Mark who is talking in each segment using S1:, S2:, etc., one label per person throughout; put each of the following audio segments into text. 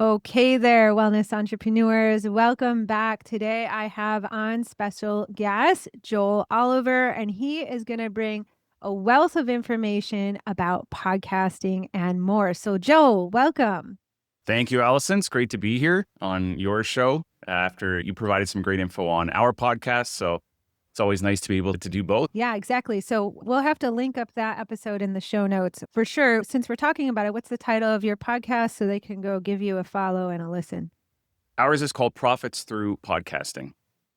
S1: Okay there, wellness entrepreneurs. Welcome back. Today I have on special guest Joel Oliver, and he is going to bring a wealth of information about podcasting and more. So, Joel, welcome.
S2: Thank you, Allison. It's great to be here on your show after you provided some great info on our podcast. So it's always nice to be able to do both.
S1: Yeah, exactly. So, we'll have to link up that episode in the show notes for sure. Since we're talking about it, what's the title of your podcast so they can go give you a follow and a listen?
S2: Ours is called Profits Through Podcasting.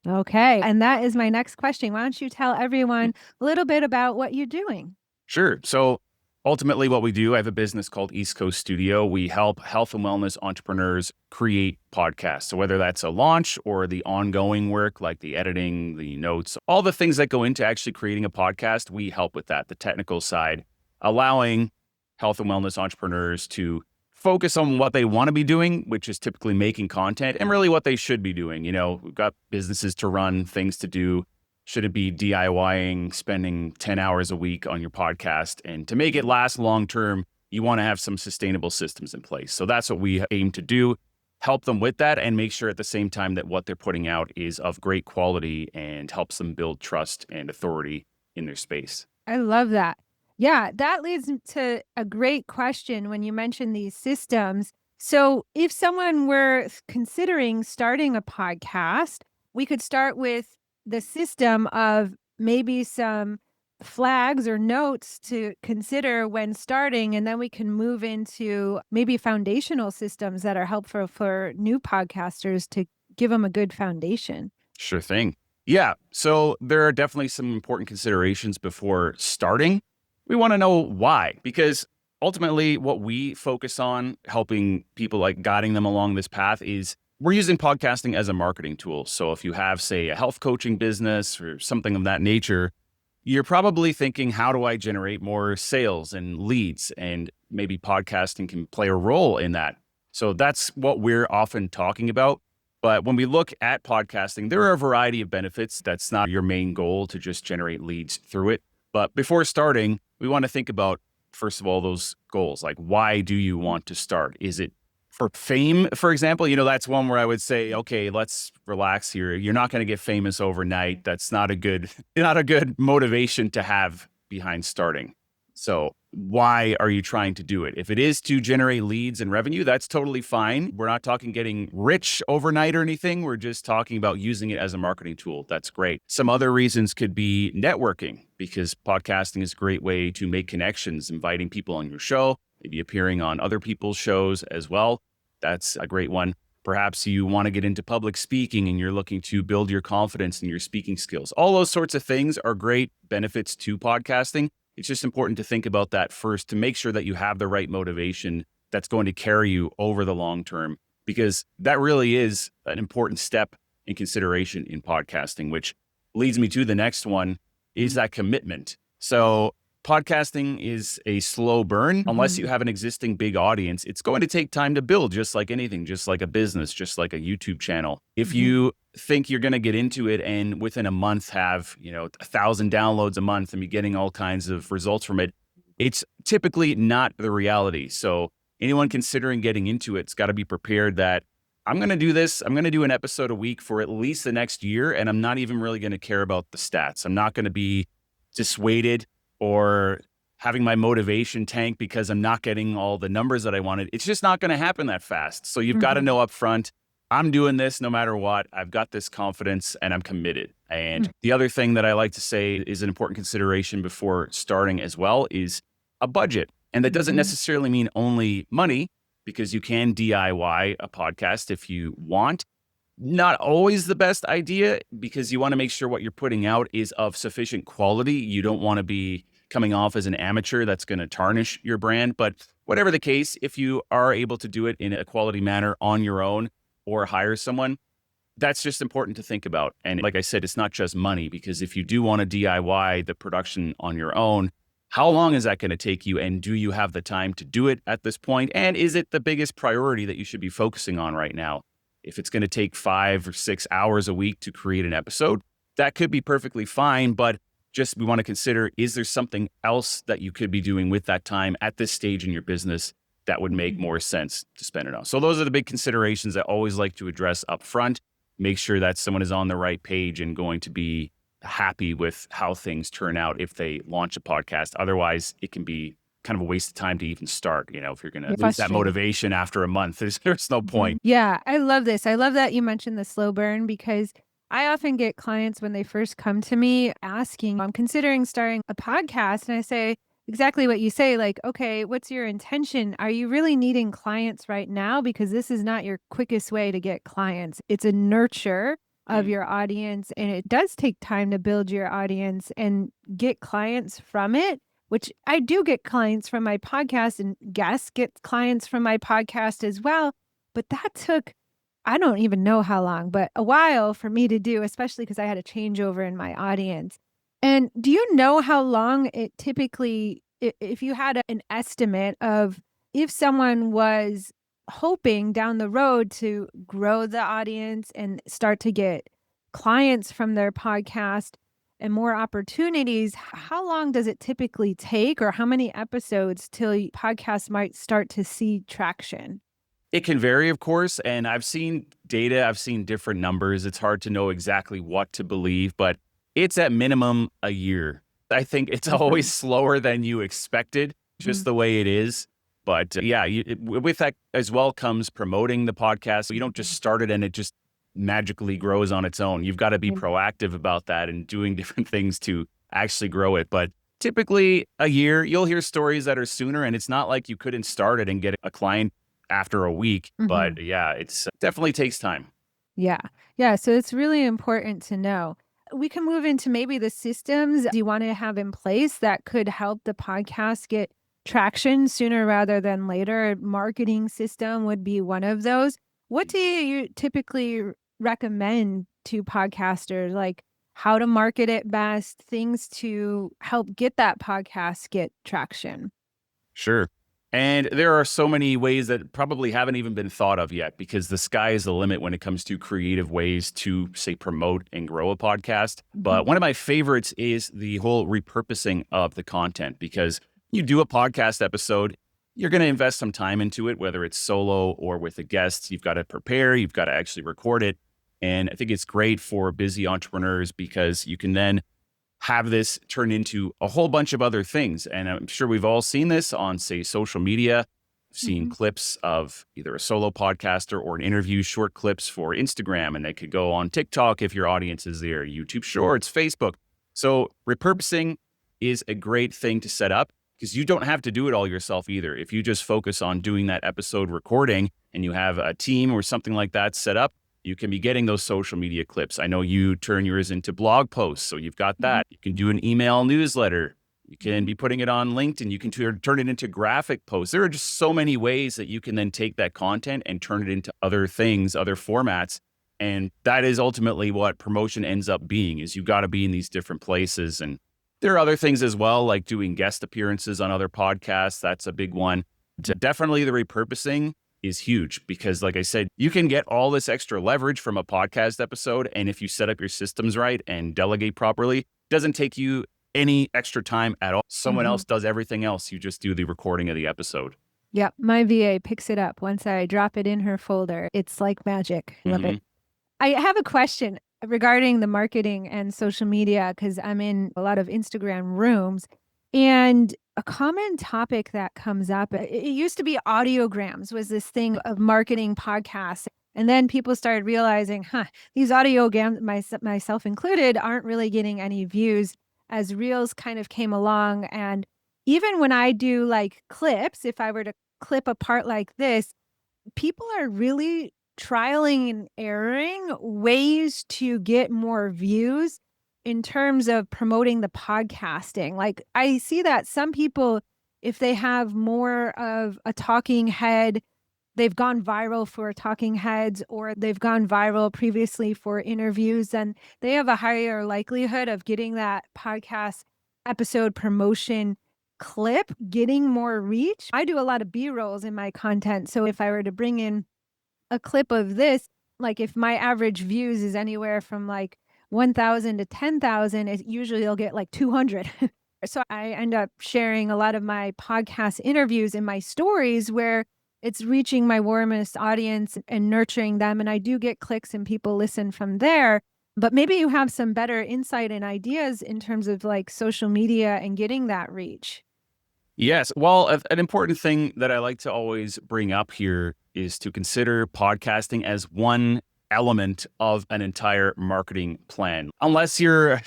S1: Okay. And that is my next question. Why don't you tell everyone a little bit about what you're doing?
S2: Sure. So ultimately, what we do, I have a business called East Coast Studio. We help health and wellness entrepreneurs create podcasts. So whether that's a launch or the ongoing work, like the editing, the notes, all the things that go into actually creating a podcast, we help with that, the technical side, allowing health and wellness entrepreneurs to focus on what they want to be doing, which is typically making content, and really what they should be doing. You know, we've got businesses to run, things to do. Should it be DIYing, spending 10 hours a week on your podcast? And to make it last long term, you want to have some sustainable systems in place. So that's what we aim to do, help them with that and make sure at the same time that what they're putting out is of great quality and helps them build trust and authority in their space.
S1: I love that. Yeah, that leads to a great question when you mention these systems. So, if someone were considering starting a podcast, we could start with the system of maybe some flags or notes to consider when starting, and then we can move into maybe foundational systems that are helpful for new podcasters to give them a good foundation.
S2: Sure thing. Yeah. So there are definitely some important considerations before starting. We want to know why, because ultimately what we focus on helping people, like guiding them along this path, is we're using podcasting as a marketing tool. So if you have, say, a health coaching business or something of that nature, you're probably thinking, how do I generate more sales and leads? And maybe podcasting can play a role in that. So that's what we're often talking about. But when we look at podcasting, there are a variety of benefits. That's not your main goal to just generate leads through it. But before starting, we want to think about, first of all, those goals. Like, why do you want to start? Is it for fame, for example? You know, that's one where I would say, okay, let's relax here. You're not going to get famous overnight. That's not a good motivation to have behind starting. So why are you trying to do it? If it is to generate leads and revenue, that's totally fine. We're not talking getting rich overnight or anything. We're just talking about using it as a marketing tool. That's great. Some other reasons could be networking, because podcasting is a great way to make connections, inviting people on your show, maybe appearing on other people's shows as well. That's a great one. Perhaps you want to get into public speaking and you're looking to build your confidence in your speaking skills. All those sorts of things are great benefits to podcasting. It's just important to think about that first to make sure that you have the right motivation that's going to carry you over the long term, because that really is an important step in consideration in podcasting, which leads me to the next one, is that commitment. So podcasting is a slow burn. Unless you have an existing big audience, it's going to take time to build, just like anything, just like a business, just like a YouTube channel. If you think you're going to get into it and within a month have, 1,000 downloads a month and be getting all kinds of results from it, it's typically not the reality. So anyone considering getting into it's got to be prepared that I'm going to do this. I'm going to do an episode a week for at least the next year. And I'm not even really going to care about the stats. I'm not going to be dissuaded or having my motivation tank because I'm not getting all the numbers that I wanted. It's just not going to happen that fast. So you've got to know up front, I'm doing this no matter what. I've got this confidence and I'm committed. And the other thing that I like to say is an important consideration before starting as well is a budget. And that doesn't necessarily mean only money, because you can DIY a podcast if you want. Not always the best idea, because you want to make sure what you're putting out is of sufficient quality. You don't want to be coming off as an amateur that's going to tarnish your brand. But whatever the case, if you are able to do it in a quality manner on your own or hire someone, that's just important to think about. And like I said, it's not just money, because if you do want to DIY the production on your own, how long is that going to take you? And do you have the time to do it at this point? And is it the biggest priority that you should be focusing on right now? If it's going to take 5 or 6 hours a week to create an episode, that could be perfectly fine. But just we want to consider, is there something else that you could be doing with that time at this stage in your business that would make
S1: Mhm.
S2: more sense to spend it on. So those are the big considerations I always like to address up front. Make sure that someone is on the right page and going to be happy with how things turn out if they launch a podcast. Otherwise, it can be kind of a waste of time to even start. If you're going to
S1: Yeah,
S2: lose that
S1: frustrating.
S2: motivation after a month, there's no
S1: Mhm.
S2: point.
S1: Yeah, I love this. I love that you mentioned the slow burn because I often get clients when they first come to me asking, I'm considering starting a podcast. And I say exactly what you say, like, okay, what's your intention? Are you really needing clients right now? Because this is not your quickest way to get clients. It's a nurture of
S2: Mm.
S1: your audience. And it does take time to build your audience and get clients from it, which I do get clients from my podcast and guests get clients from my podcast as well. But that took, I don't even know how long, but a while for me to do, especially because I had a changeover in my audience. And do you know how long it typically, if you had an estimate of if someone was hoping down the road to grow the audience and start to get clients from their podcast and more opportunities, how long does it typically take, or how many episodes till podcasts might start to see traction?
S2: It can vary, of course, and I've seen data, I've seen different numbers. It's hard to know exactly what to believe, but it's at minimum a year. I think it's always
S1: Mhm.
S2: slower than you expected, just
S1: Mhm.
S2: the way it is. But yeah, with that as well comes promoting the podcast. You don't just
S1: Mhm.
S2: start it and it just magically grows on its own. You've got to be
S1: Yeah.
S2: proactive about that and doing different things to actually grow it. But typically a year, you'll hear stories that are sooner, and it's not like you couldn't start it and get a client after a week.
S1: Mhm.
S2: But yeah, it's definitely takes time.
S1: Yeah. Yeah, so it's really important to know. We can move into maybe the systems you wanna have in place that could help the podcast get traction sooner rather than later. Marketing system would be one of those. What do you typically recommend to podcasters, like how to market it best, things to help get that podcast get traction?
S2: Sure. And there are so many ways that probably haven't even been thought of yet because the sky is the limit when it comes to creative ways to, say, promote and grow a podcast.
S1: Mhm.
S2: But one of my favorites is the whole repurposing of the content because you do a podcast episode, you're going to invest some time into it, whether it's solo or with a guest. You've got to prepare, you've got to actually record it. And I think it's great for busy entrepreneurs because you can then have this turn into a whole bunch of other things. And I'm sure we've all seen this on, say, social media, seen
S1: Mhm.
S2: clips of either a solo podcaster or an interview, short clips for Instagram, and they could go on TikTok if your audience is there, YouTube Shorts, Facebook. So repurposing is a great thing to set up because you don't have to do it all yourself either. If you just focus on doing that episode recording and you have a team or something like that set up, you can be getting those social media clips. I know you turn yours into blog posts, so you've got
S1: Mhm.
S2: that. You can do an email newsletter. You can
S1: Mhm.
S2: be putting it on LinkedIn. You can turn it into graphic posts. There are just so many ways that you can then take that content and turn it into other things, other formats. And that is ultimately what promotion ends up being is you got to be in these different places. And there are other things as well, like doing guest appearances on other podcasts. That's a big one. Definitely the repurposing is huge because, like I said, you can get all this extra leverage from a podcast episode. And if you set up your systems right and delegate properly, it doesn't take you any extra time at all. Someone
S1: Mhm.
S2: else does everything else. You just do the recording of the episode.
S1: Yep, my VA picks it up once I drop it in her folder. It's like magic. Love it.
S2: Hmm.
S1: I have a question regarding the marketing and social media because I'm in a lot of Instagram rooms. And a common topic that comes up, it used to be audiograms was this thing of marketing podcasts. And then people started realizing, these audiograms, myself included, aren't really getting any views as reels kind of came along. And even when I do like clips, if I were to clip a part like this, people are really trialing and erroring ways to get more views in terms of promoting the podcasting. Like, I see that some people, if they have more of a talking head, they've gone viral for talking heads or they've gone viral previously for interviews, and they have a higher likelihood of getting that podcast episode promotion clip, getting more reach. I do a lot of B-rolls in my content. So if I were to bring in a clip of this, like if my average views is anywhere from like 1,000 to 10,000, it usually will get like 200. So I end up sharing a lot of my podcast interviews in my stories where it's reaching my warmest audience and nurturing them. And I do get clicks and people listen from there. But maybe you have some better insight and ideas in terms of like social media and getting that reach.
S2: Yes. Well, an important thing that I like to always bring up here is to consider podcasting as one element of an entire marketing plan. Unless you're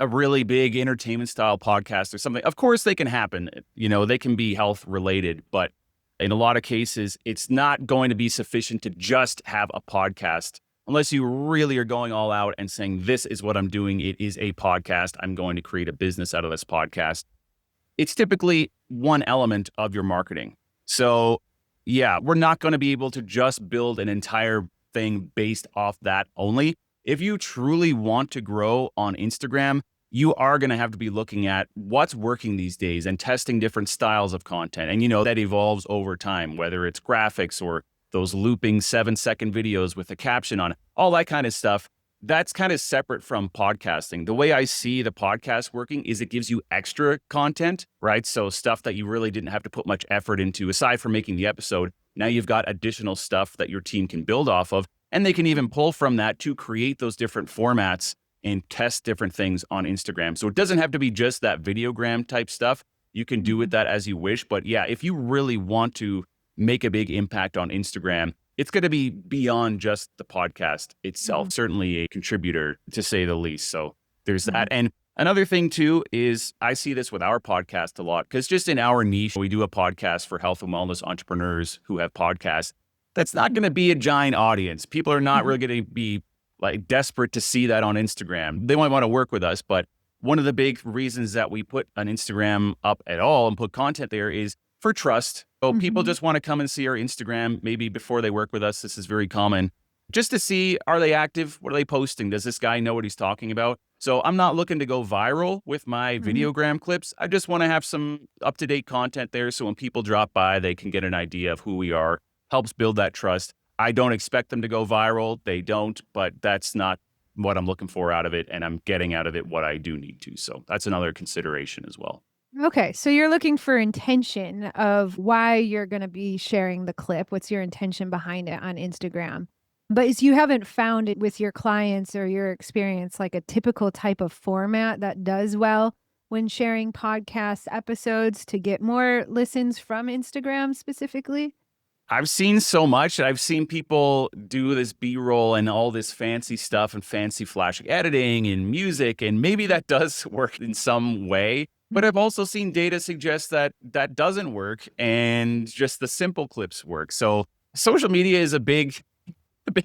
S2: a really big entertainment style podcast or something, of course they can happen. They can be health related, but in a lot of cases, it's not going to be sufficient to just have a podcast unless you really are going all out and saying, this is what I'm doing. It is a podcast. I'm going to create a business out of this podcast. It's typically one element of your marketing. So, yeah, we're not going to be able to just build an entire thing based off that only. If you truly want to grow on Instagram, you are going to have to be looking at what's working these days and testing different styles of content. And, that evolves over time, whether it's graphics or those looping 7-second videos with a caption on it, all that kind of stuff. That's kind of separate from podcasting. The way I see the podcast working is it gives you extra content, right? So stuff that you really didn't have to put much effort into, aside from making the episode. Now you've got additional stuff that your team can build off of, and they can even pull from that to create those different formats and test different things on Instagram. So it doesn't have to be just that videogram type stuff. You can do with that as you wish. But yeah, if you really want to make a big impact on Instagram, it's going to be beyond just the podcast itself. Certainly a contributor, to say the least. So there's that. And another thing too is I see this with our podcast a lot, because just in our niche, we do a podcast for health and wellness entrepreneurs who have podcasts. That's not going to be a giant audience. People are not really going to be like desperate to see that on Instagram. They might want to work with us, but one of the big reasons that we put an Instagram up at all and put content there is for trust. So people just want to come and see our Instagram maybe before they work with us. This is very common. Just to see, are they active? What are they posting? Does this guy know what he's talking about? So I'm not looking to go viral with my videogram clips. I just want to have some up-to-date content there. So when people drop by, they can get an idea of who we are. Helps build that trust. I don't expect them to go viral. They don't, but that's not what I'm looking for out of it. And I'm getting out of it what I do need to. So that's another consideration as well.
S1: Okay, so you're looking for intention of why you're going to be sharing the clip. What's your intention behind it on Instagram? But is you haven't found it with your clients or your experience, like a typical type of format that does well when sharing podcast episodes to get more listens from Instagram specifically?
S2: I've seen so much. I've seen people do this B-roll and all this fancy stuff and fancy flash editing and music, and maybe that does work in some way. But I've also seen data suggest that that doesn't work and just the simple clips work. So social media is a big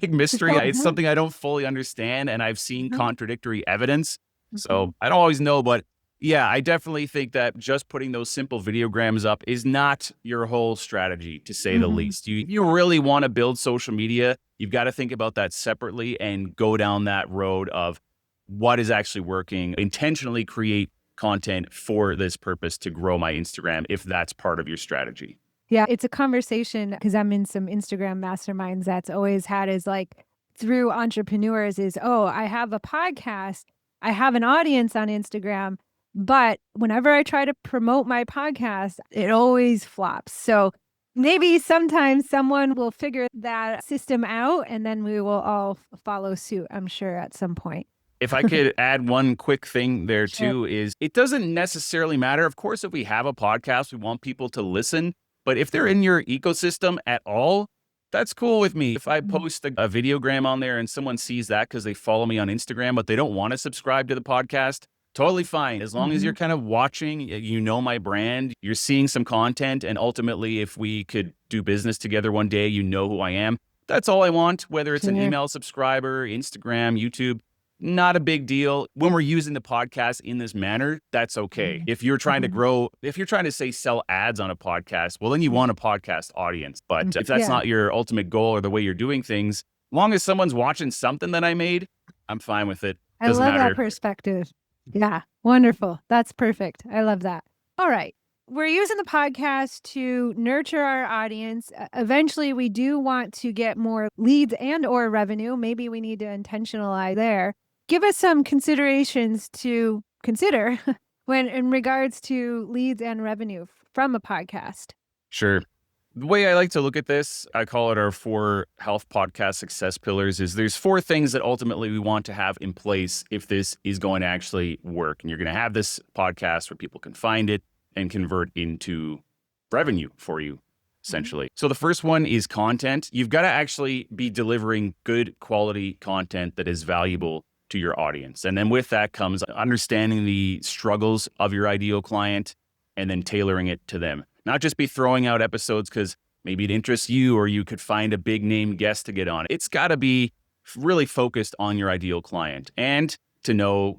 S2: mystery. It's something I don't fully understand, and I've seen contradictory evidence. So I don't always know, but yeah, I definitely think that just putting those simple videograms up is not your whole strategy, to say the least. You really want to build social media, you've got to think about that separately and go down that road of what is actually working, intentionally create content for this purpose to grow my Instagram, if that's part of your strategy.
S1: Yeah, it's a conversation because I'm in some Instagram masterminds that's always had is like through entrepreneurs is, oh, I have a podcast, I have an audience on Instagram, but whenever I try to promote my podcast, it always flops. So maybe sometimes someone will figure that system out and then we will all follow suit, I'm sure, at some point.
S2: If I could add one quick thing there
S1: Sure.
S2: too, is it doesn't necessarily matter. Of course, if we have a podcast, we want people to listen. But if they're in your ecosystem at all, that's cool with me. If I post a videogram on there and someone sees that because they follow me on Instagram, but they don't want to subscribe to the podcast, totally fine. As long as you're kind of watching, you know my brand, you're seeing some content, and ultimately, if we could do business together one day, you know who I am. That's all I want, whether it's an
S1: Sure.
S2: email subscriber, Instagram, YouTube. Not a big deal. When we're using the podcast in this manner, that's okay. If you're trying to grow, if you're trying to say sell ads on a podcast, well, then you want a podcast audience. But if that's
S1: Yeah.
S2: not your ultimate goal or the way you're doing things, long as someone's watching something that I made, I'm fine with it.
S1: I
S2: Doesn't
S1: love
S2: matter.
S1: that perspective. Yeah, wonderful. That's perfect. I love that. All right. We're using the podcast to nurture our audience. Eventually, we do want to get more leads and or revenue. Maybe we need to intentionalize there. Give us some considerations to consider when in regards to leads and revenue from a podcast?
S2: Sure. The way I like to look at this, I call it our 4 health podcast success pillars, is there's 4 things that ultimately we want to have in place if this is going to actually work. And you're going to have this podcast where people can find it and convert into revenue for you,
S1: Mhm.
S2: essentially. So the first one is content. You've got to actually be delivering good quality content that is valuable to your audience. And then with that comes understanding the struggles of your ideal client and then tailoring it to them. Not just be throwing out episodes because maybe it interests you or you could find a big name guest to get on. It's got to be really focused on your ideal client. And to know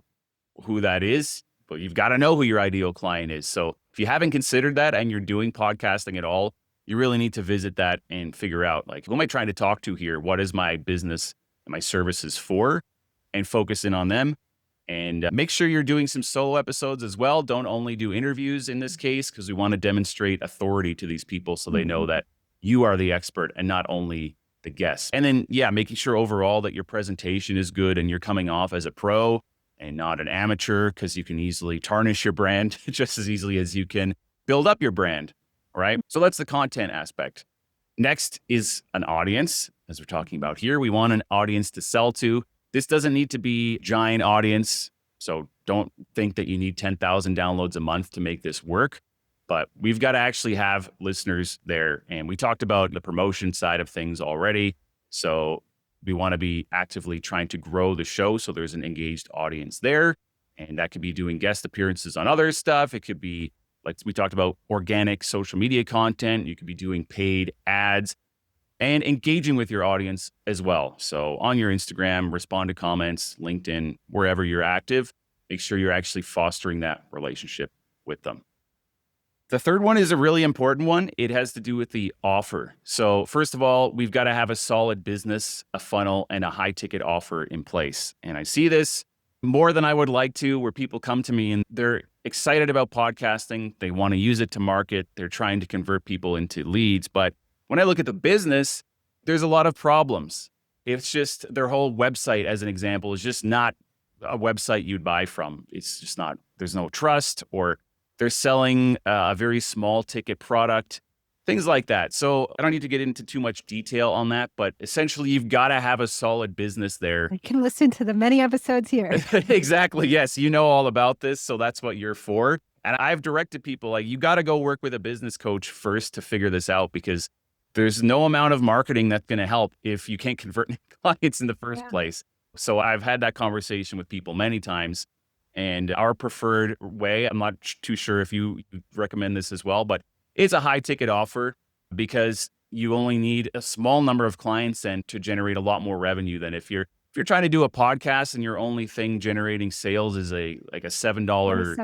S2: who that is, but you've got to know who your ideal client is. So if you haven't considered that and you're doing podcasting at all, you really need to visit that and figure out, like, who am I trying to talk to here? What is my business and my services for? And focus in on them. And make sure you're doing some solo episodes as well. Don't only do interviews in this case, because we want to demonstrate authority to these people so they know
S1: Mhm.
S2: that you are the expert and not only the guest. And then, yeah, making sure overall that your presentation is good and you're coming off as a pro and not an amateur, because you can easily tarnish your brand just as easily as you can build up your brand. Right. So that's the content aspect. Next is an audience, as we're talking about here. We want an audience to sell to. This doesn't need to be a giant audience. So don't think that you need 10,000 downloads a month to make this work. But we've got to actually have listeners there. And we talked about the promotion side of things already. So we want to be actively trying to grow the show so there's an engaged audience there. And that could be doing guest appearances on other stuff. It could be, like we talked about, organic social media content. You could be doing paid ads and engaging with your audience as well. So on your Instagram, respond to comments, LinkedIn, wherever you're active, make sure you're actually fostering that relationship with them. The third one is a really important one. It has to do with the offer. So first of all, we've got to have a solid business, a funnel, and a high ticket offer in place. And I see this more than I would like to, where people come to me and they're excited about podcasting. They want to use it to market. They're trying to convert people into leads. But when I look at the business, there's a lot of problems. It's just their whole website, as an example, is just not a website you'd buy from. It's just not, there's no trust, or they're selling a very small ticket product, things like that. So I don't need to get into too much detail on that, but essentially you've got to have a solid business there.
S1: I can listen to the many episodes here.
S2: Exactly. Yes. You know all about this. So that's what you're for. And I've directed people, like, you got to go work with a business coach first to figure this out, because there's no amount of marketing that's going to help if you can't convert clients in the first
S1: Yeah.
S2: place. So I've had that conversation with people many times. And our preferred way, I'm not too sure if you recommend this as well, but it's a high ticket offer, because you only need a small number of clients and to generate a lot more revenue than if you're trying to do a podcast and your only thing generating sales is a
S1: Or a
S2: $7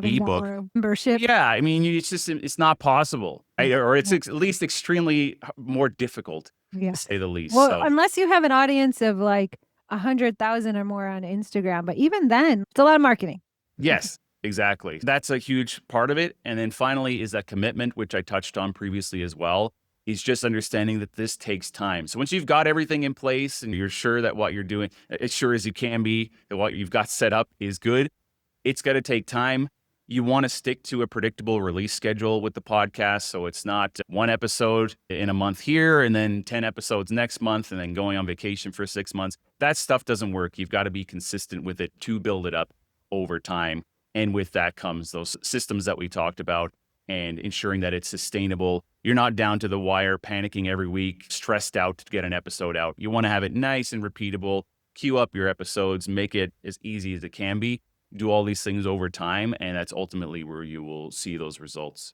S2: ebook.
S1: $7 membership.
S2: Yeah, I mean, it's not possible, right? Or it's
S1: Yeah.
S2: at least extremely more difficult, to
S1: Yeah.
S2: say the least.
S1: Well,
S2: So
S1: unless you have an audience of like 100,000 or more on Instagram, but even then, it's a lot of marketing.
S2: yes, exactly. That's a huge part of it. And then finally is that commitment, which I touched on previously as well, is just understanding that this takes time. So once you've got everything in place and you're sure that what you're doing, as sure as you can be, that what you've got set up is good, it's going to take time. You want to stick to a predictable release schedule with the podcast. So it's not one episode in a month here and then 10 episodes next month and then going on vacation for 6 months. That stuff doesn't work. You've got to be consistent with it to build it up over time. And with that comes those systems that we talked about and ensuring that it's sustainable. You're not down to the wire, panicking every week, stressed out to get an episode out. You want to have it nice and repeatable. Queue up your episodes, make it as easy as it can be. Do all these things over time, and that's ultimately where you will see those results.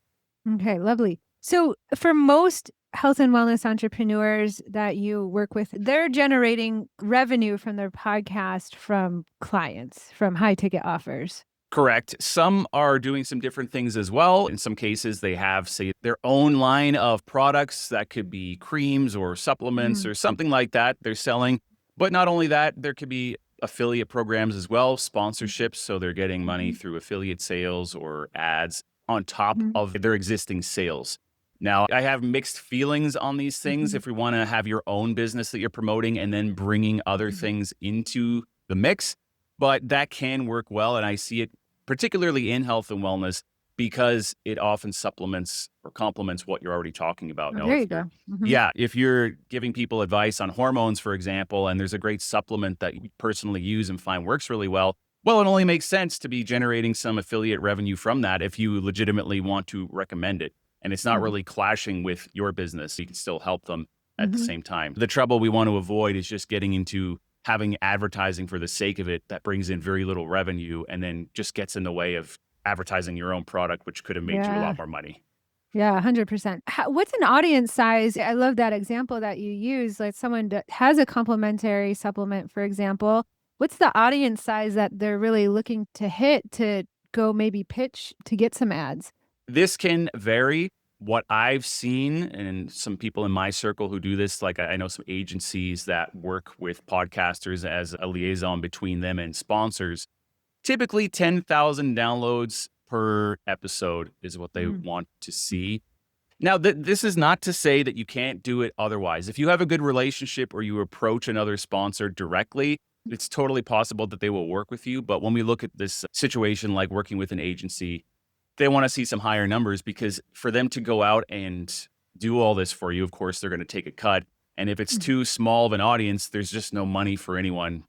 S1: Okay, lovely. So, for most health and wellness entrepreneurs that you work with, they're generating revenue from their podcast from clients, from high ticket offers.
S2: Correct. Some are doing some different things as well. In some cases, they have, say, their own line of products that could be creams or supplements
S1: Mhm.
S2: or something like that they're selling. But not only that, there could be affiliate programs as well, sponsorships. So they're getting money
S1: Mhm.
S2: through affiliate sales or ads on top
S1: Mhm.
S2: of their existing sales. Now, I have mixed feelings on these things.
S1: Mhm.
S2: If we want to have your own business that you're promoting and then bringing other
S1: Mhm.
S2: things into the mix, but that can work well. And I see it particularly in health and wellness, because it often supplements or complements what you're already talking about.
S1: Oh,
S2: You know,
S1: there
S2: if
S1: you
S2: you're
S1: go. Hmm.
S2: yeah, if you're giving people advice on hormones, for example, and there's a great supplement that you personally use and find works really well, well, it only makes sense to be generating some affiliate revenue from that if you legitimately want to recommend it. And it's not really clashing with your business. You can still help them at the
S1: Hmm.
S2: same time. The trouble we want to avoid is just getting into having advertising for the sake of it that brings in very little revenue and then just gets in the way of advertising your own product, which could have made you a
S1: Yeah.
S2: lot more money.
S1: Yeah, 100%. What's an audience size? I love that example that you use. Like someone that has a complementary supplement, for example. What's the audience size that they're really looking to hit to go maybe pitch to get some ads?
S2: This can vary. What I've seen, and some people in my circle who do this, like I know some agencies that work with podcasters as a liaison between them and sponsors. Typically, 10,000 downloads per episode is what they
S1: Mm,
S2: want to see. Now, this is not to say that you can't do it otherwise. If you have a good relationship or you approach another sponsor directly, it's totally possible that they will work with you. But when we look at this situation, like working with an agency, they want to see some higher numbers because for them to go out and do all this for you, of course, they're going to take a cut. And if it's
S1: mm,
S2: too small of an audience, there's just no money for anyone.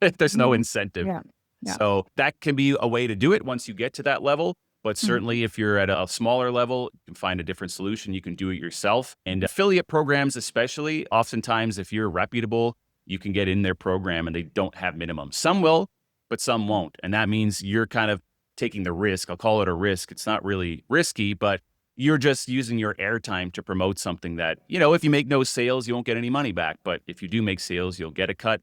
S2: There's no
S1: mhm.
S2: incentive.
S1: Yeah. Yeah.
S2: So that can be a way to do it once you get to that level. But
S1: Mm,
S2: certainly, if you're at a smaller level, you can find a different solution. You can do it yourself. And affiliate programs, especially, oftentimes, if you're reputable, you can get in their program and they don't have minimums. Some will, but some
S1: mm,
S2: won't. And that means you're kind of taking the risk. I'll call it a risk. It's not really risky, but you're just using your airtime to promote something that, if you make no sales, you won't get any money back. But if you do make sales, you'll get a cut.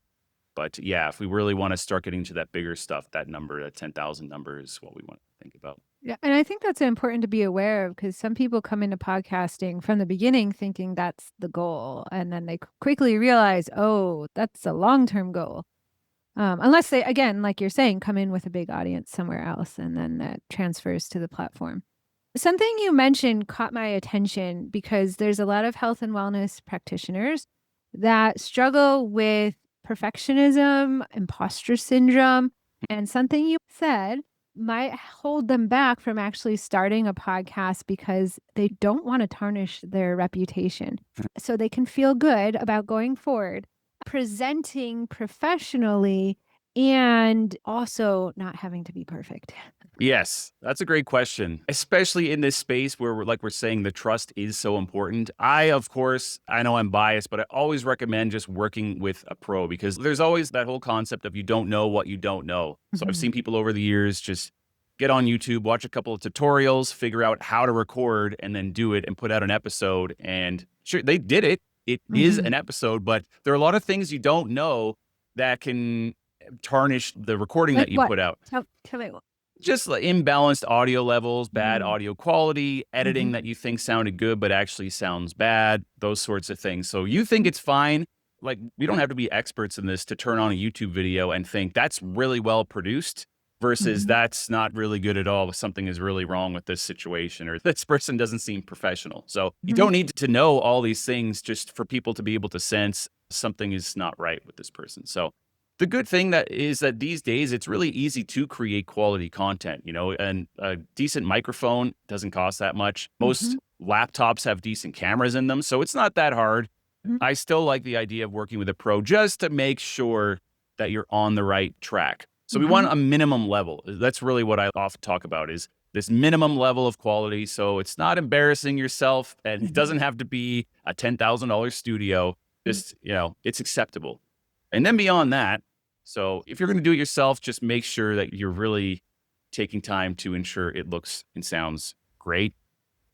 S2: But yeah, if we really want to start getting to that bigger stuff, that number, that 10,000 number is what we want to think about.
S1: yeah. And I think that's important to be aware of because some people come into podcasting from the beginning thinking that's the goal. And then they quickly realize, oh, that's a long-term goal. Unless they, again, like you're saying, come in with a big audience somewhere else and then that transfers to the platform. Something you mentioned caught my attention because there's a lot of health and wellness practitioners that struggle with perfectionism, imposter syndrome, and something you said might hold them back from actually starting a podcast because they don't want to tarnish their reputation. So they can feel good about going forward, presenting professionally, and also not having to be perfect.
S2: Yes, that's a great question, especially in this space where like we're saying, the trust is so important. Of course, I know I'm biased, but I always recommend just working with a pro because there's always that whole concept of you don't know what you don't know. So I've
S1: Mhm.
S2: seen people over the years just get on YouTube, watch a couple of tutorials, figure out how to record, and then do it and put out an episode. And sure, they did it. It is
S1: Mhm.
S2: an episode, but there are a lot of things you don't know that can tarnish the recording
S1: Like
S2: that you
S1: what?
S2: put out.
S1: Tell me what.
S2: Just like imbalanced audio levels, bad
S1: Mm,
S2: audio quality, editing
S1: mhm,
S2: that you think sounded good but actually sounds bad, those sorts of things. So you think it's fine. Like, we don't have to be experts in this to turn on a YouTube video and think that's really well produced versus
S1: mhm,
S2: that's not really good at all. Something is really wrong with this situation or this person doesn't seem professional. So you
S1: mhm,
S2: don't need to know all these things just for people to be able to sense something is not right with this person. So the good thing that is that these days it's really easy to create quality content, and a decent microphone doesn't cost that much. Most
S1: mhm,
S2: laptops have decent cameras in them, so it's not that hard.
S1: mhm,
S2: I still like the idea of working with a pro just to make sure that you're on the right track. So we want
S1: mhm,
S2: a minimum level. That's really what I often talk about is this minimum level of quality. So it's not embarrassing yourself and it
S1: mhm,
S2: doesn't have to be a $10,000 studio.
S1: mhm,
S2: Just, it's acceptable. And then beyond that, so if you're going to do it yourself, just make sure that you're really taking time to ensure it looks and sounds great.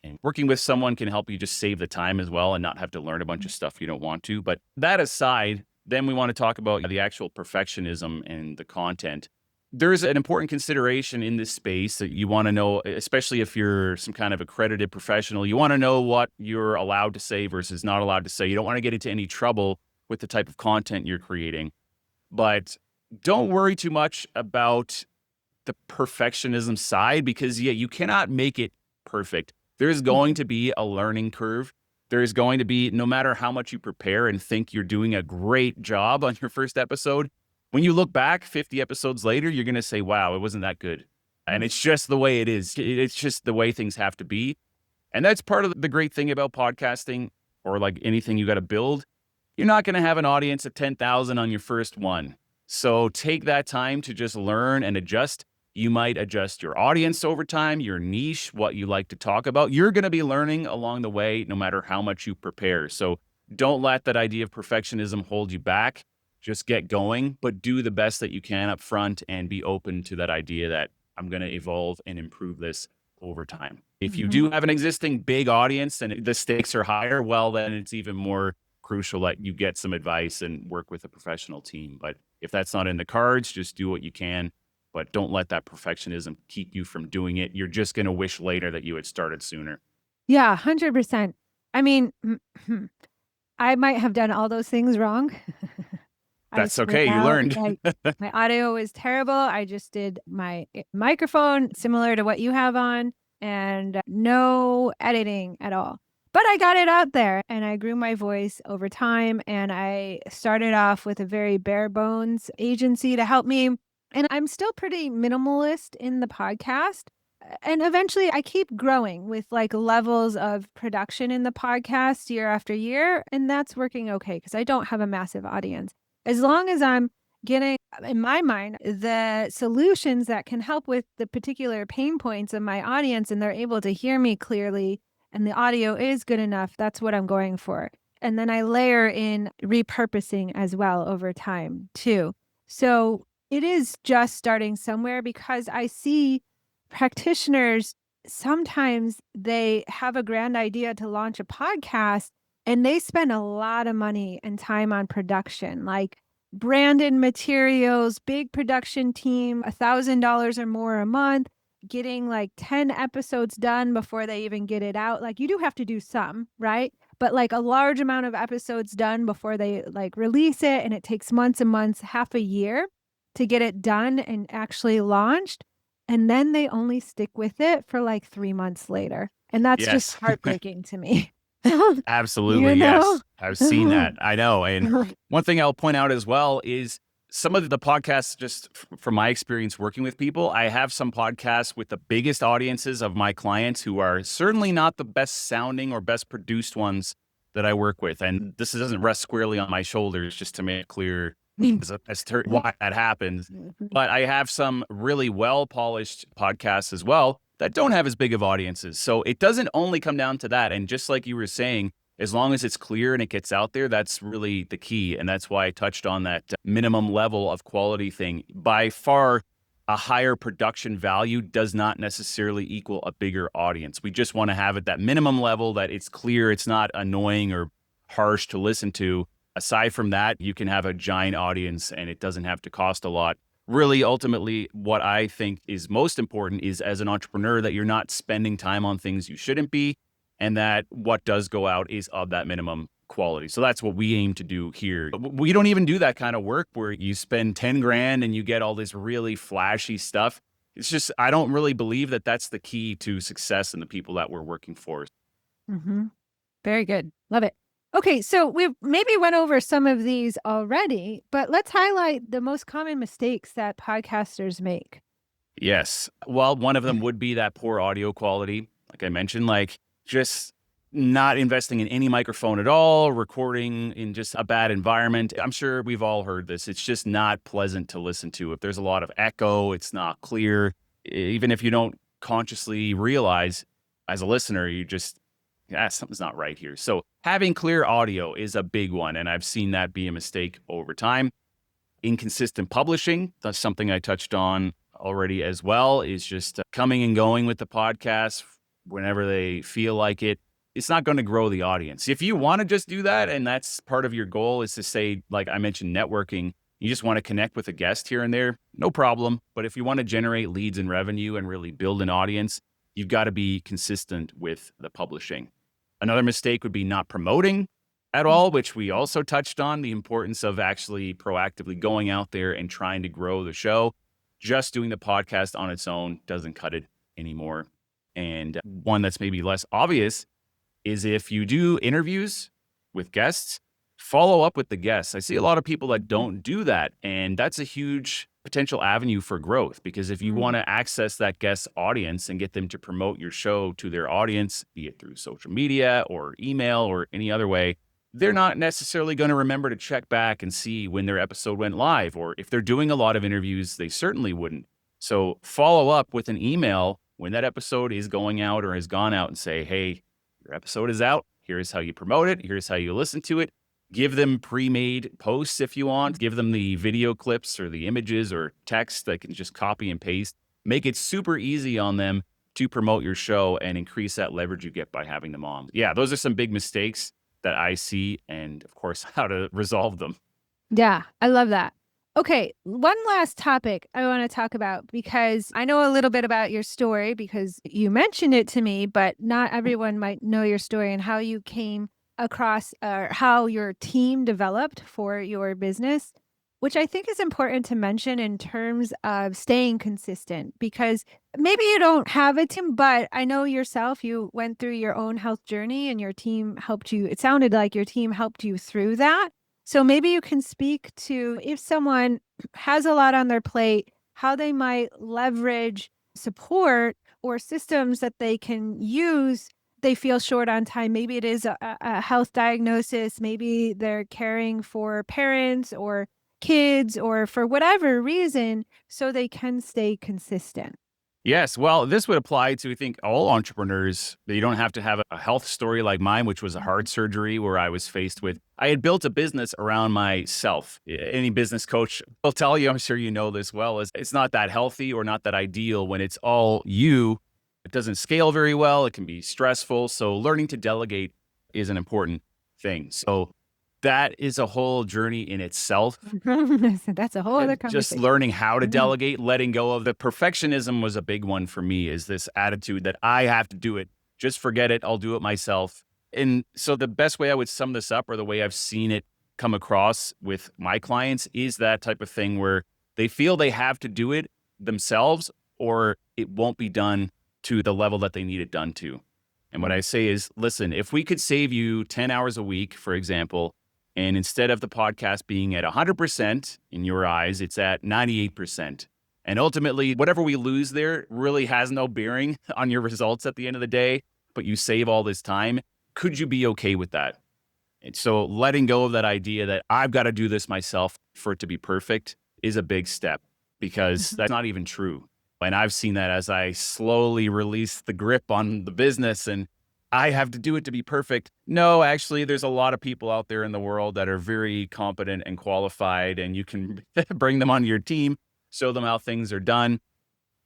S2: And working with someone can help you just save the time as well and not have to learn a bunch of stuff you don't want to. But that aside, then we want to talk about the actual perfectionism and the content. There's an important consideration in this space that you want to know, especially if you're some kind of accredited professional. You want to know what you're allowed to say versus not allowed to say. You don't want to get into any trouble with the type of content you're creating. But don't worry too much about the perfectionism side because, yeah, you cannot make it perfect. There's going
S1: mhm,
S2: to be a learning curve. There's going to be, no matter how much you prepare and think you're doing a great job on your first episode, when you look back 50 episodes later, you're going to say, wow, it wasn't that good. And it's just the way it is. It's just the way things have to be. And that's part of the great thing about podcasting or like anything you got to build. You're not going to have an audience of 10,000 on your first one. So take that time to just learn and adjust. You might adjust your audience over time, your niche, what you like to talk about. You're going to be learning along the way, no matter how much you prepare. So don't let that idea of perfectionism hold you back. Just get going, but do the best that you can up front and be open to that idea that I'm going to evolve and improve this over time. If you
S1: Mhm.
S2: do have an existing big audience and the stakes are higher, well, then it's even more crucial that you get some advice and work with a professional team. But if that's not in the cards, just do what you can, but don't let that perfectionism keep you from doing it. You're just going to wish later that you had started sooner.
S1: Yeah, 100%. I mean, I might have done all those things wrong. I
S2: That's
S1: started
S2: okay. You
S1: out
S2: learned.
S1: like my audio was terrible. I just did my microphone similar to what you have on and no editing at all. But I got it out there and I grew my voice over time. And I started off with a very bare bones agency to help me. And I'm still pretty minimalist in the podcast. And eventually I keep growing with like levels of production in the podcast year after year. And that's working okay because I don't have a massive audience. As long as I'm getting, in my mind, the solutions that can help with the particular pain points of my audience and they're able to hear me clearly and the audio is good enough, that's what I'm going for. And then I layer in repurposing as well over time too. So it is just starting somewhere because I see practitioners sometimes they have a grand idea to launch a podcast and they spend a lot of money and time on production, like branded materials, big production team, $1,000 or more a month, getting like 10 episodes done before they even get it out. Like you do have to do some, right? But like a large amount of episodes done before they like release it. And it takes months and months, half a year to get it done and actually launched. And then they only stick with it for like 3 months later. And that's just
S2: Yes.
S1: heartbreaking to me. You
S2: Absolutely,
S1: know?
S2: yes. I've seen that. I know. And one thing I'll point out as well is some of the podcasts, just from my experience working with people, I have some podcasts with the biggest audiences of my clients who are certainly not the best sounding or best produced ones that I work with. And this doesn't rest squarely on my shoulders, just to make it clear as to why that happens. But I have some really well polished podcasts as well that don't have as big of audiences. So it doesn't only come down to that. And just like you were saying, as long as it's clear and it gets out there, that's really the key. And that's why I touched on that minimum level of quality thing. By far, a higher production value does not necessarily equal a bigger audience. We just want to have it that minimum level that it's clear, it's not annoying or harsh to listen to. Aside from that, you can have a giant audience and it doesn't have to cost a lot. Really, ultimately, what I think is most important is as an entrepreneur that you're not spending time on things you shouldn't be, and that what does go out is of that minimum quality. So that's what we aim to do here. But we don't even do that kind of work where you spend 10 grand and you get all this really flashy stuff. It's just, I don't really believe that that's the key to success in the people that we're working for.
S1: Hmm. Very good. Love it. Okay, so we've maybe went over some of these already, but let's highlight the most common mistakes that podcasters make.
S2: Yes. Well, one of them would be that poor audio quality. Like I mentioned, like just not investing in any microphone at all, recording in just a bad environment. I'm sure we've all heard this. It's just not pleasant to listen to. If there's a lot of echo, it's not clear. Even if you don't consciously realize as a listener, you just, yeah, something's not right here. So having clear audio is a big one. And I've seen that be a mistake over time. Inconsistent publishing, that's something I touched on already as well, is just coming and going with the podcast whenever they feel like it. It's not going to grow the audience. If you want to just do that and that's part of your goal is to say, like I mentioned, networking, you just want to connect with a guest here and there, no problem. But if you want to generate leads and revenue and really build an audience, you've got to be consistent with the publishing. Another mistake would be not promoting at all, which we also touched on the importance of actually proactively going out there and trying to grow the show. Just doing the podcast on its own doesn't cut it anymore. And one that's maybe less obvious is if you do interviews with guests, follow up with the guests. I see a lot of people that don't do that. And that's a huge potential avenue for growth. Because if you
S1: Mm.
S2: want to access that guest audience and get them to promote your show to their audience, be it through social media or email or any other way, they're not necessarily going to remember to check back and see when their episode went live. Or if they're doing a lot of interviews, they certainly wouldn't. So follow up with an email when that episode is going out or has gone out and say, hey, your episode is out. Here's how you promote it. Here's how you listen to it. Give them pre-made posts if you want. Give them the video clips or the images or text that can just copy and paste. Make it super easy on them to promote your show and increase that leverage you get by having them on. Yeah, those are some big mistakes that I see, and of course, how to resolve them.
S1: Yeah, I love that. Okay, one last topic I want to talk about because I know a little bit about your story because you mentioned it to me, but not everyone might know your story and how you came across or how your team developed for your business, which I think is important to mention in terms of staying consistent because maybe you don't have a team, but I know yourself, you went through your own health journey and your team helped you. It sounded like your team helped you through that. So maybe you can speak to if someone has a lot on their plate, how they might leverage support or systems that they can use. They feel short on time. Maybe it is a health diagnosis. Maybe they're caring for parents or kids or for whatever reason, so they can stay consistent.
S2: Yes. Well, this would apply to, I think, all entrepreneurs. That you don't have to have a health story like mine, which was a heart surgery where I was faced with, I had built a business around myself. Any business coach will tell you, I'm sure you know this well, is it's not that healthy or not that ideal when it's all you. It doesn't scale very well. It can be stressful. So learning to delegate is an important thing. So that is a whole journey in itself.
S1: That's a whole other
S2: Just
S1: conversation.
S2: learning how to delegate, letting go of the perfectionism was a big one for me, is this attitude that I have to do it. Just forget it. I'll do it myself. And so the best way I would sum this up, or the way I've seen it come across with my clients, is that type of thing where they feel they have to do it themselves or it won't be done to the level that they need it done to. And what I say is, listen, if we could save you 10 hours a week, for example, and instead of the podcast being at 100% in your eyes, it's at 98%. And ultimately, whatever we lose there really has no bearing on your results at the end of the day, but you save all this time. Could you be okay with that? And so letting go of that idea that I've got to do this myself for it to be perfect is a big step, because
S1: Mhm.
S2: that's not even true. And I've seen that as I slowly release the grip on the business and I have to do it to be perfect. No, actually, there's a lot of people out there in the world that are very competent and qualified, and you can bring them on your team, show them how things are done.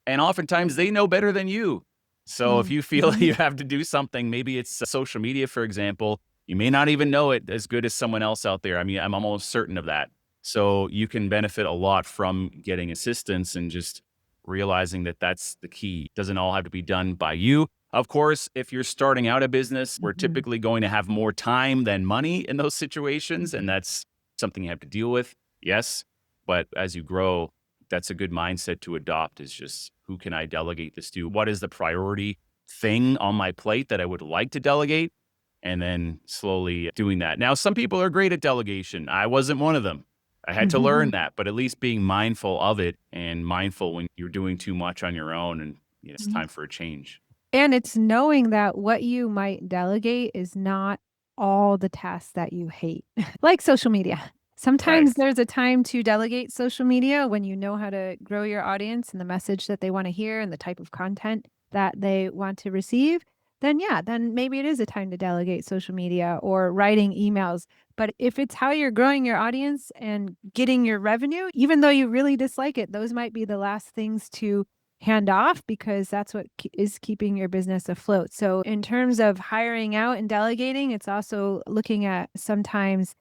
S2: And oftentimes they know better than you. So if
S1: Mm.
S2: you feel
S1: Mhm.
S2: you have to do something, maybe it's social media, for example, you may not even know it as good as someone else out there. I mean, I'm almost certain of that. So you can benefit a lot from getting assistance and just realizing that that's the key. It doesn't all have to be done by you. Of course, if you're starting out a business, we're
S1: Mhm.
S2: typically going to have more time than money in those situations. And that's something you have to deal with. Yes. But as you grow, that's a good mindset to adopt, is just, who can I delegate this to? What is the priority thing on my plate that I would like to delegate? And then slowly doing that. Now, some people are great at delegation. I wasn't one of them. I had to learn that, but at least being mindful of it and mindful when you're doing too much on your own and it's
S1: Mhm.
S2: time for a change.
S1: And it's knowing that what you might delegate is not all the tasks that you hate, like social media.
S2: Right.
S1: Sometimes there's a time to delegate social media when you know how to grow your audience and the message that they want to hear and the type of content that they want to receive. Then, yeah, then maybe it is a time to delegate social media or writing emails. But if it's how you're growing your audience and getting your revenue, even though you really dislike it, those might be the last things to hand off because that's what is keeping your business afloat. So, in terms of hiring out and delegating, it's also looking at sometimes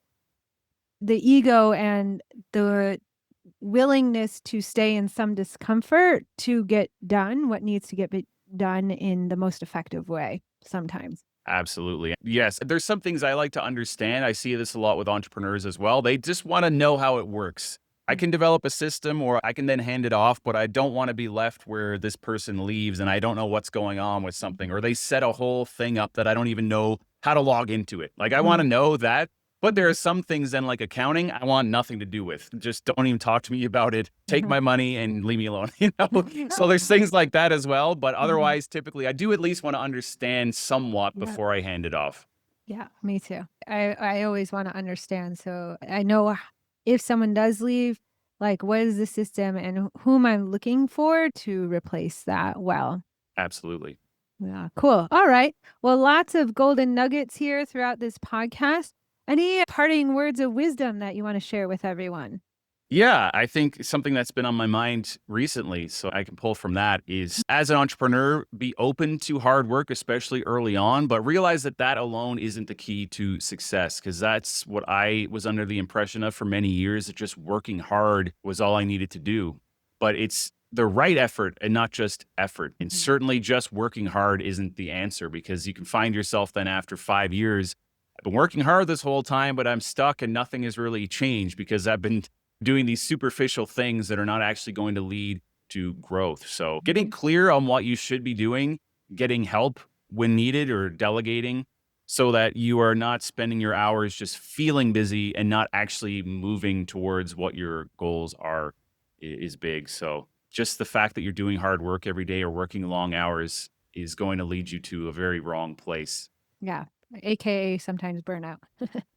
S1: the ego and the willingness to stay in some discomfort to get done what needs to done in the most effective way sometimes.
S2: Absolutely. Yes. There's some things I like to understand. I see this a lot with entrepreneurs as well. They just want to know how it works. I can develop a system or I can then hand it off, but I don't want to be left where this person leaves and I don't know what's going on with something, or they set a whole thing up that I don't even know how to log into it. Like, I want to
S1: Mhm.
S2: know that But there are some things then, like accounting, I want nothing to do with. Just don't even talk to me about it. Take my money and leave me alone, you know? So there's things like that as well. But
S1: Mhm.
S2: otherwise, typically, I do at least want to understand somewhat
S1: Yeah.
S2: before I hand it off.
S1: Yeah, me too. I always wanna understand, so I know if someone does leave, like, what is the system and who am I looking for to replace that well?
S2: Absolutely.
S1: Yeah, cool. All right. Well, lots of golden nuggets here throughout this podcast. Any parting words of wisdom that you wanna share with everyone?
S2: Yeah, I think something that's been on my mind recently, so I can pull from that is as an entrepreneur, be open to hard work, especially early on, but realize that that alone isn't the key to success. Cause that's what I was under the impression of for many years, that just working hard was all I needed to do. But it's the right effort and not just effort. And
S1: Mhm.
S2: certainly just working hard isn't the answer, because you can find yourself then after 5 years, I've been working hard this whole time, but I'm stuck and nothing has really changed because I've been doing these superficial things that are not actually going to lead to growth. So, getting
S1: Mhm.
S2: clear on what you should be doing, getting help when needed, or delegating so that you are not spending your hours just feeling busy and not actually moving towards what your goals are is big. So, just the fact that you're doing hard work every day or working long hours is going to lead you to a very wrong place.
S1: Yeah, AKA sometimes burnout.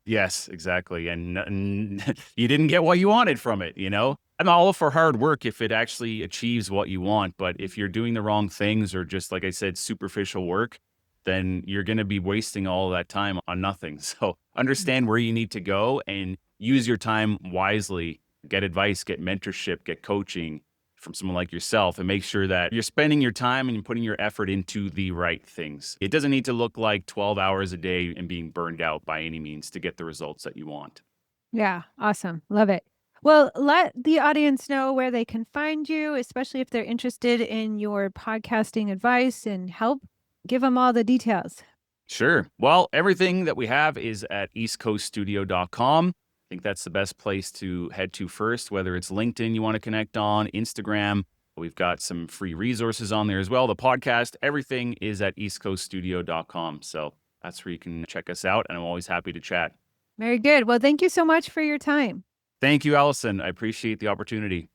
S2: Yes, exactly, and you didn't get what you wanted from it, you know? I'm all for hard work if it actually achieves what you want, but if you're doing the wrong things or just, like I said, superficial work, then you're gonna be wasting all that time on nothing. So, understand where you need to go and use your time wisely. Get advice, get mentorship, get coaching from someone like yourself, and make sure that you're spending your time and you're putting your effort into the right things. It doesn't need to look like 12 hours a day and being burned out by any means to get the results that you want.
S1: Yeah, awesome. Love it. Well, let the audience know where they can find you, especially if they're interested in your podcasting advice and help. Give them all the details.
S2: Sure. Well, everything that we have is at eastcoaststudio.com. I think that's the best place to head to first, whether it's LinkedIn you want to connect on, Instagram. We've got some free resources on there as well. The podcast, everything is at eastcoaststudio.com. So that's where you can check us out. And I'm always happy to chat.
S1: Very good. Well, thank you so much for your time.
S2: Thank you, Allison. I appreciate the opportunity.